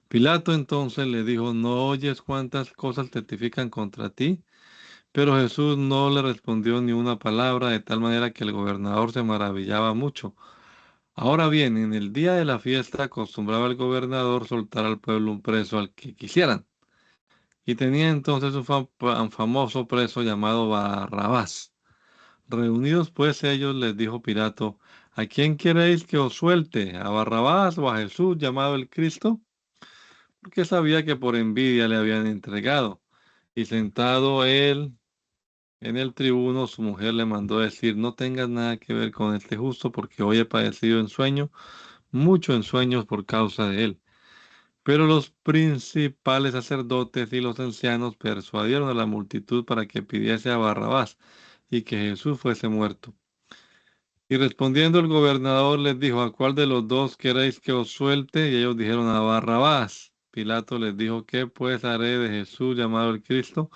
Pilato entonces le dijo: ¿no oyes cuántas cosas testifican contra ti? Pero Jesús no le respondió ni una palabra, de tal manera que el gobernador se maravillaba mucho. Ahora bien, en el día de la fiesta acostumbraba el gobernador soltar al pueblo un preso al que quisieran. Y tenía entonces un famoso preso llamado Barrabás. Reunidos pues ellos, les dijo Pilato: ¿a quién queréis que os suelte? ¿A Barrabás o a Jesús llamado el Cristo? Porque sabía que por envidia le habían entregado. Y sentado él en el tribuno, su mujer le mandó decir: no tengas nada que ver con este justo, porque hoy he padecido en sueño, mucho en sueños por causa de él. Pero los principales sacerdotes y los ancianos persuadieron a la multitud para que pidiese a Barrabás y que Jesús fuese muerto. Y respondiendo el gobernador les dijo: ¿a cuál de los dos queréis que os suelte? Y ellos dijeron: a Barrabás. Pilato les dijo: ¿qué pues haré de Jesús llamado el Cristo?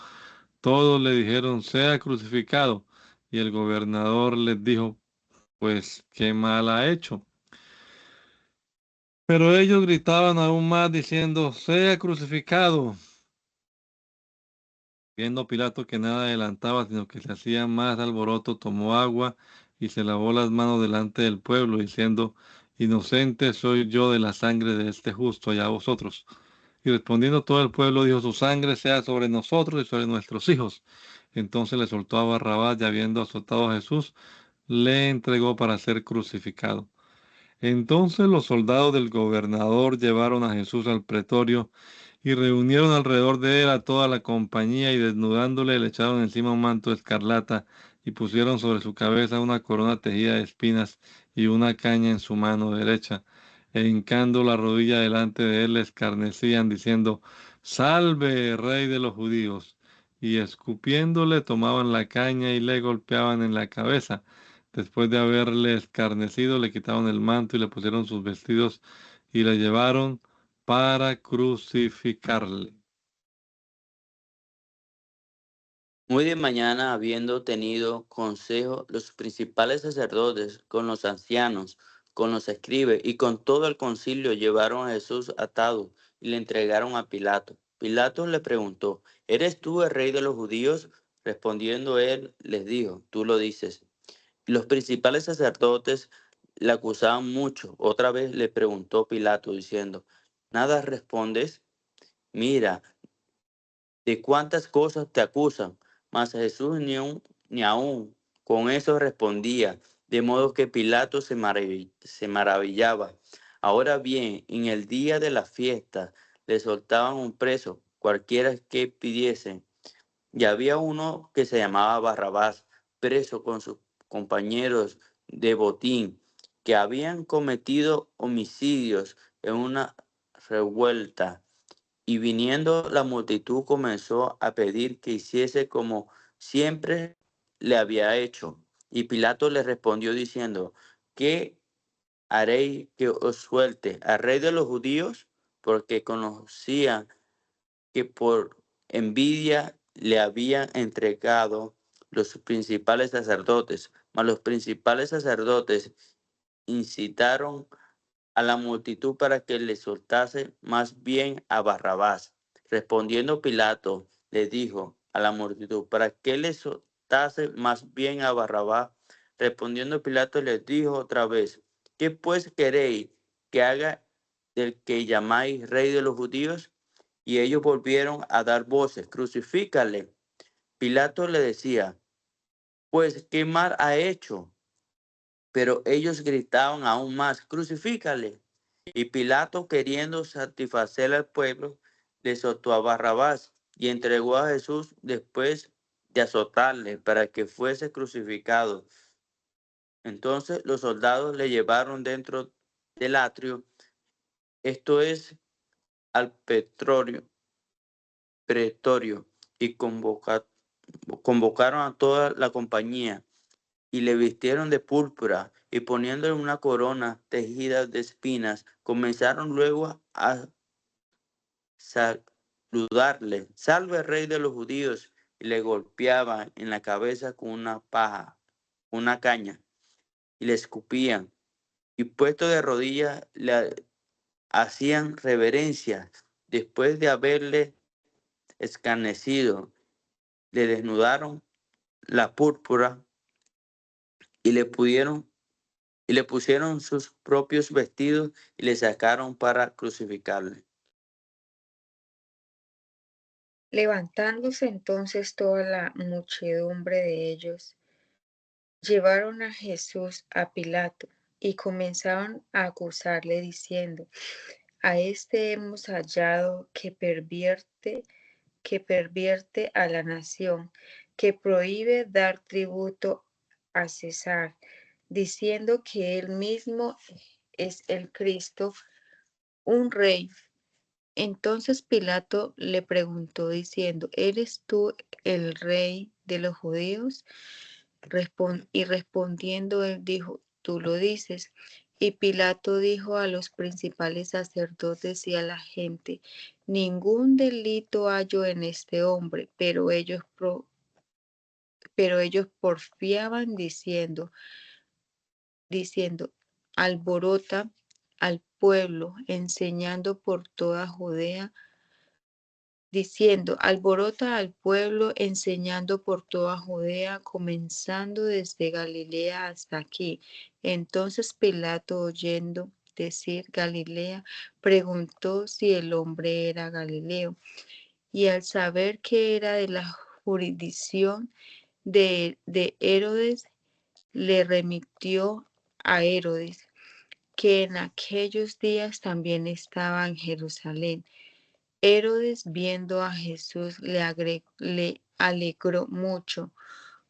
Todos le dijeron: sea crucificado. Y el gobernador les dijo: pues qué mal ha hecho. Pero ellos gritaban aún más diciendo: sea crucificado. Viendo Pilato que nada adelantaba, sino que se hacía más alboroto, tomó agua y se lavó las manos delante del pueblo, diciendo: inocente soy yo de la sangre de este justo, allá vosotros. Y respondiendo todo el pueblo dijo: su sangre sea sobre nosotros y sobre nuestros hijos. Entonces le soltó a Barrabás, y habiendo azotado a Jesús, le entregó para ser crucificado. Entonces los soldados del gobernador llevaron a Jesús al pretorio y reunieron alrededor de él a toda la compañía, y desnudándole le echaron encima un manto escarlata y pusieron sobre su cabeza una corona tejida de espinas y una caña en su mano derecha. E hincando la rodilla delante de él le escarnecían diciendo: Salve, rey de los judíos. Y escupiéndole tomaban la caña y le golpeaban en la cabeza. Después de haberle escarnecido, le quitaron el manto y le pusieron sus vestidos y le llevaron para crucificarle. Muy de mañana, habiendo tenido consejo, los principales sacerdotes con los ancianos, con los escribas y con todo el concilio llevaron a Jesús atado y le entregaron a Pilato. Pilato le preguntó: ¿eres tú el rey de los judíos? Respondiendo él, les dijo: tú lo dices. Los principales sacerdotes le acusaban mucho. Otra vez le preguntó Pilato diciendo: ¿nada respondes? Mira, ¿de cuántas cosas te acusan? Mas Jesús ni aún con eso respondía, de modo que Pilato se maravillaba. Ahora bien, en el día de la fiesta le soltaban un preso, cualquiera que pidiesen. Y había uno que se llamaba Barrabás, preso con sus compañeros de botín, que habían cometido homicidios en una revuelta. Y viniendo la multitud comenzó a pedir que hiciese como siempre le había hecho. Y Pilato le respondió diciendo: ¿qué haréis que os suelte al rey de los judíos? Porque conocía que por envidia le habían entregado los principales sacerdotes. Mas los principales sacerdotes incitaron a la multitud para que le soltase más bien a Barrabás. Respondiendo Pilato, le dijo a la multitud: ¿para qué le soltase más bien a Barrabás? Respondiendo Pilato, les dijo otra vez: ¿qué pues queréis que haga del que llamáis rey de los judíos? Y ellos volvieron a dar voces: crucifícale. Pilato le decía: pues, ¿qué mal ha hecho? Pero ellos gritaban aún más: crucifícale. Y Pilato, queriendo satisfacer al pueblo, le soltó a Barrabás y entregó a Jesús después de azotarle para que fuese crucificado. Entonces los soldados le llevaron dentro del atrio esto es, al pretorio, y convocaron a toda la compañía, y le vistieron de púrpura, y poniéndole una corona tejida de espinas, comenzaron luego a saludarle: «Salve, rey de los judíos», y le golpeaban en la cabeza con una caña, y le escupían, y puesto de rodillas le hacían reverencias. Después de haberle escarnecido, le desnudaron la púrpura y le pusieron sus propios vestidos y le sacaron para crucificarle. Levantándose entonces toda la muchedumbre de ellos, llevaron a Jesús a Pilato y comenzaron a acusarle diciendo: a este hemos hallado que pervierte a la nación, que prohíbe dar tributo a César, diciendo que él mismo es el Cristo, un rey. Entonces Pilato le preguntó diciendo: ¿eres tú el rey de los judíos? Y respondiendo él dijo: tú lo dices. Y Pilato dijo a los principales sacerdotes y a la gente: ningún delito hallo en este hombre. Pero ellos porfiaban diciendo: alborota al pueblo, enseñando por toda Judea, alborota al pueblo, enseñando por toda Judea, comenzando desde Galilea hasta aquí. Entonces Pilato, oyendo decir Galilea, preguntó si el hombre era Galileo. Y al saber que era de la jurisdicción de Herodes, le remitió a Herodes, que en aquellos días también estaba en Jerusalén. Herodes, viendo a Jesús, le alegró mucho,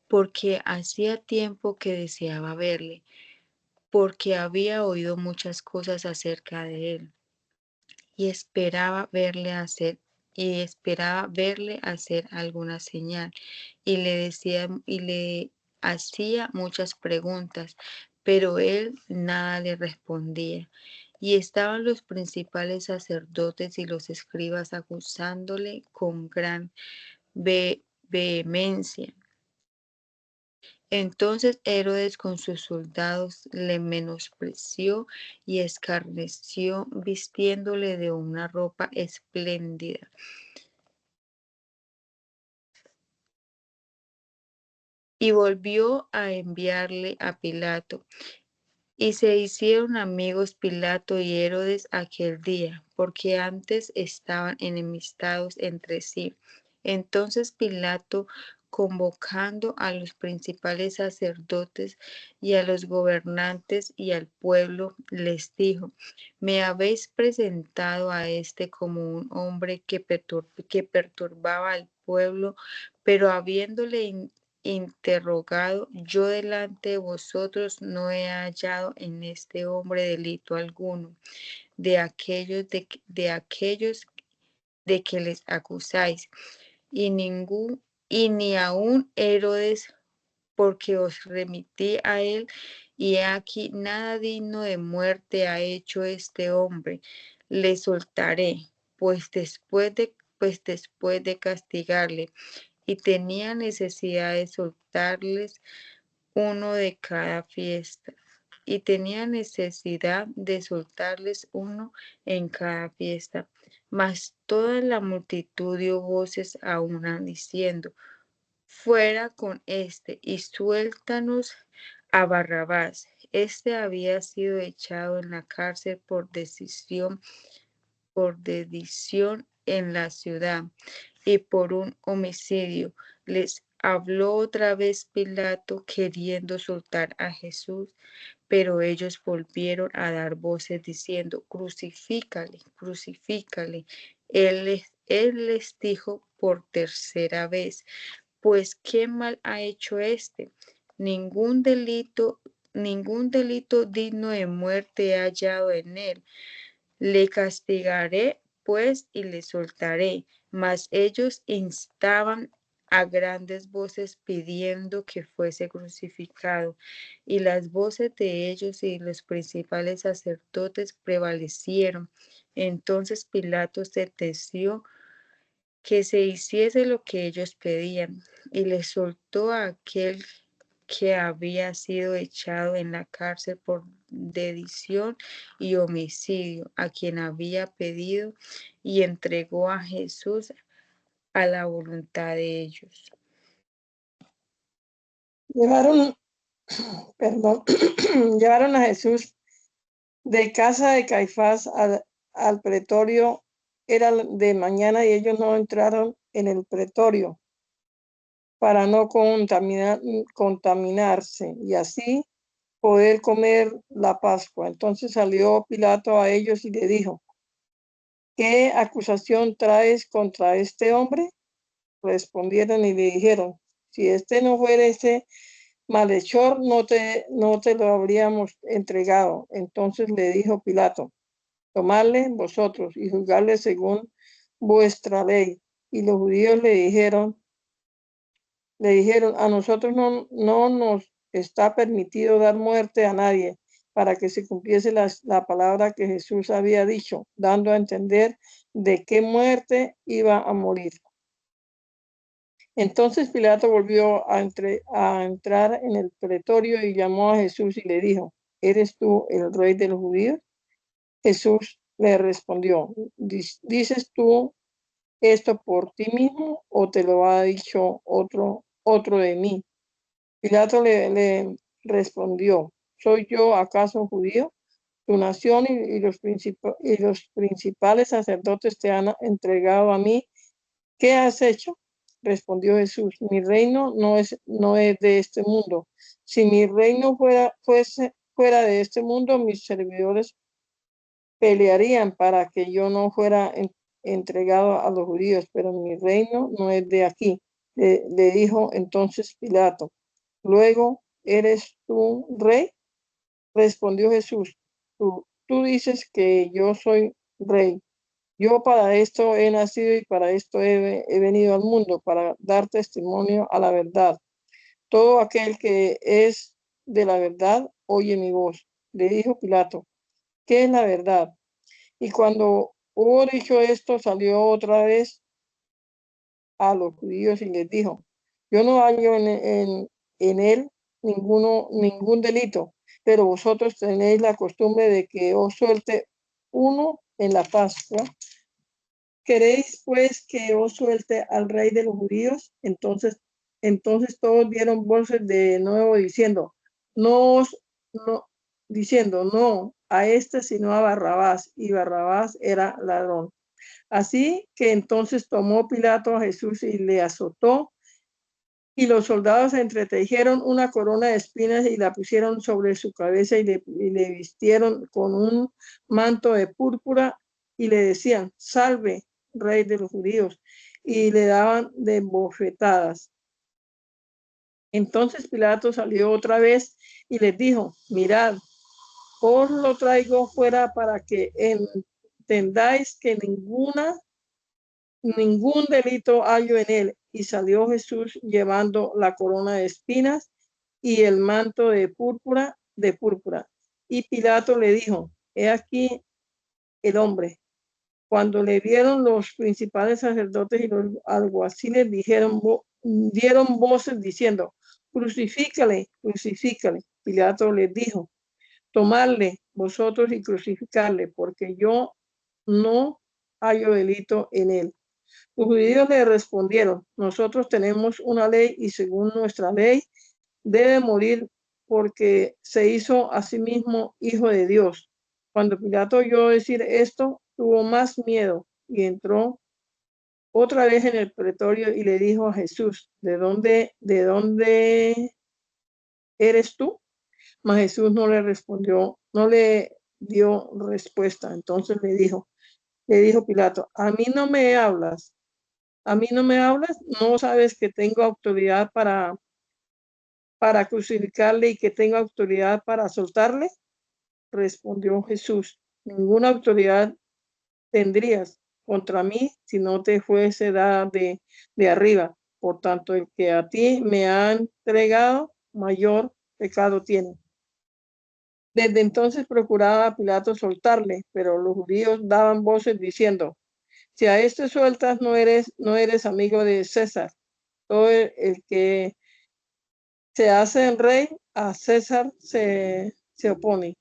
porque hacía tiempo que deseaba verle, porque había oído muchas cosas acerca de él, y esperaba verle hacer alguna señal, y le hacía muchas preguntas, pero él nada le respondía. Y estaban los principales sacerdotes y los escribas acusándole con gran vehemencia. Entonces Herodes con sus soldados le menospreció y escarneció, vistiéndole de una ropa espléndida. Y volvió a enviarle a Pilato. Y se hicieron amigos Pilato y Herodes aquel día, porque antes estaban enemistados entre sí. Entonces Pilato, convocando a los principales sacerdotes y a los gobernantes y al pueblo, les dijo: me habéis presentado a este como un hombre que perturbaba al pueblo, pero habiéndole interrogado yo delante de vosotros, no he hallado en este hombre delito alguno de aquellos de que les acusáis, y ni aun Herodes, porque os remití a él, y he aquí nada digno de muerte ha hecho este hombre. Le soltaré, pues después de castigarle, y tenía necesidad de soltarles uno de cada fiesta. Y tenía necesidad de soltarles uno en cada fiesta. Mas toda la multitud dio voces a una diciendo: fuera con este y suéltanos a Barrabás. Este había sido echado en la cárcel por dedición en la ciudad y por un homicidio. Les habló otra vez Pilato, queriendo soltar a Jesús, pero ellos volvieron a dar voces diciendo: crucifícale, crucifícale. Él les dijo por tercera vez: pues qué mal ha hecho este. Ningún delito digno de muerte he hallado en él. Le castigaré, pues, y le soltaré. Mas ellos instaban a grandes voces pidiendo que fuese crucificado. Y las voces de ellos y los principales sacerdotes prevalecieron. Entonces Pilato sentenció que se hiciese lo que ellos pedían, y le soltó a aquel que había sido echado en la cárcel por sedición y homicidio, a quien había pedido, y entregó a Jesús a la voluntad de ellos. Llevaron, perdón, llevaron a Jesús de casa de Caifás al pretorio. Era de mañana y ellos no entraron en el pretorio para no contaminarse y así poder comer la Pascua. Entonces salió Pilato a ellos y le dijo: ¿qué acusación traes contra este hombre? Respondieron y le dijeron: si este no fuera ese malhechor, no te lo habríamos entregado. Entonces le dijo Pilato: tomadle vosotros y juzgadle según vuestra ley. Y los judíos le dijeron, a nosotros no nos está permitido dar muerte a nadie, para que se cumpliese la palabra que Jesús había dicho, dando a entender de qué muerte iba a morir. Entonces Pilato volvió a entrar en el pretorio y llamó a Jesús y le dijo: ¿eres tú el rey de los judíos? Jesús le respondió: ¿dices tú esto por ti mismo o te lo ha dicho otro de mí? Pilato le respondió: ¿soy yo acaso judío? Tu nación y los principales sacerdotes te han entregado a mí. ¿Qué has hecho? Respondió Jesús: mi reino no es de este mundo. Si mi reino fuese fuera de este mundo, mis servidores pelearían para que yo no fuera entregado a los judíos, pero mi reino no es de aquí. Le dijo entonces Pilato: luego, ¿eres tú rey? Respondió Jesús: tú dices que yo soy rey. Yo para esto he nacido y para esto he venido al mundo, para dar testimonio a la verdad. Todo aquel que es de la verdad oye mi voz. Le dijo Pilato: ¿qué es la verdad? Y cuando hubo dicho esto, salió otra vez a los judíos y les dijo: yo no hallo en él ningún delito, pero vosotros tenéis la costumbre de que os suelte uno en la Pascua. ¿Queréis pues que os suelte al rey de los judíos? Entonces todos dieron voces de nuevo diciendo: no, no a este sino a Barrabás. Y Barrabás era ladrón. Así que entonces tomó Pilato a Jesús y le azotó, y los soldados entretejeron una corona de espinas y la pusieron sobre su cabeza y le vistieron con un manto de púrpura y le decían: salve, rey de los judíos, y le daban de bofetadas. Entonces Pilato salió otra vez y les dijo: mirad, os lo traigo fuera para que entendáis que ningún delito hallo en él. Y salió Jesús llevando la corona de espinas y el manto de púrpura. Y Pilato le dijo: he aquí el hombre. Cuando le vieron los principales sacerdotes y los alguaciles, dieron voces diciendo: crucifícale, crucifícale. Pilato les dijo: tomadle vosotros y crucificarle, porque yo no hallo delito en él. Los judíos le respondieron: nosotros tenemos una ley y según nuestra ley debe morir porque se hizo a sí mismo hijo de Dios. Cuando Pilato oyó decir esto, tuvo más miedo y entró otra vez en el pretorio y le dijo a Jesús: ¿de dónde eres tú? Mas Jesús no le respondió, no le dio respuesta. Entonces le dijo Pilato: ¿a mí no me hablas? ¿No sabes que tengo autoridad para crucificarle y que tengo autoridad para soltarle? Respondió Jesús: ninguna autoridad tendrías contra mí si no te fuese dada de arriba. Por tanto, el que a ti me ha entregado, mayor pecado tiene. Desde entonces procuraba Pilato soltarle, pero los judíos daban voces diciendo: si a este sueltas, no eres amigo de César. Todo el que se hace el rey, a César se opone.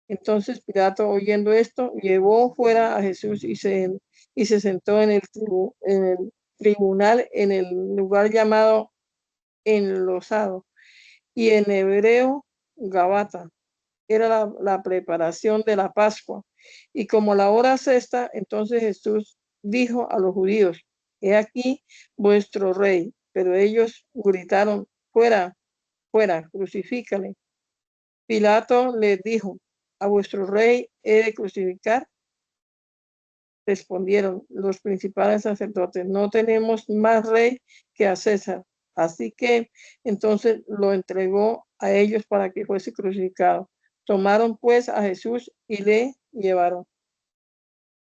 Entonces Pilato, oyendo esto, llevó fuera a Jesús y se sentó en el tribunal, en el lugar llamado Enlosado, y en hebreo Gabata. Era la preparación de la Pascua. Y como la hora sexta, entonces Jesús dijo a los judíos: he aquí vuestro rey. Pero ellos gritaron: fuera, fuera, crucifícale. Pilato les dijo: ¿a vuestro rey he de crucificar? Respondieron los principales sacerdotes: no tenemos más rey que a César. Así que entonces lo entregó a ellos para que fuese crucificado. Tomaron pues a Jesús y le llevaron.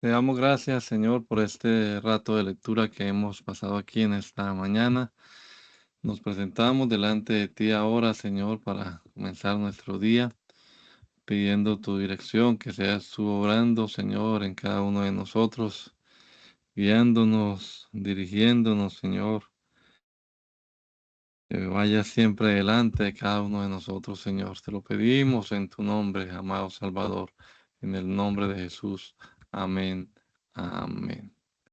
Te damos gracias, Señor, por este rato de lectura que hemos pasado aquí en esta mañana. Nos presentamos delante de ti ahora, Señor, para comenzar nuestro día, pidiendo tu dirección, que seas tú obrando, Señor, en cada uno de nosotros, guiándonos, dirigiéndonos, Señor. Que vaya siempre delante de cada uno de nosotros, Señor. Te lo pedimos en tu nombre, amado Salvador, en el nombre de Jesús. Amén. Amén.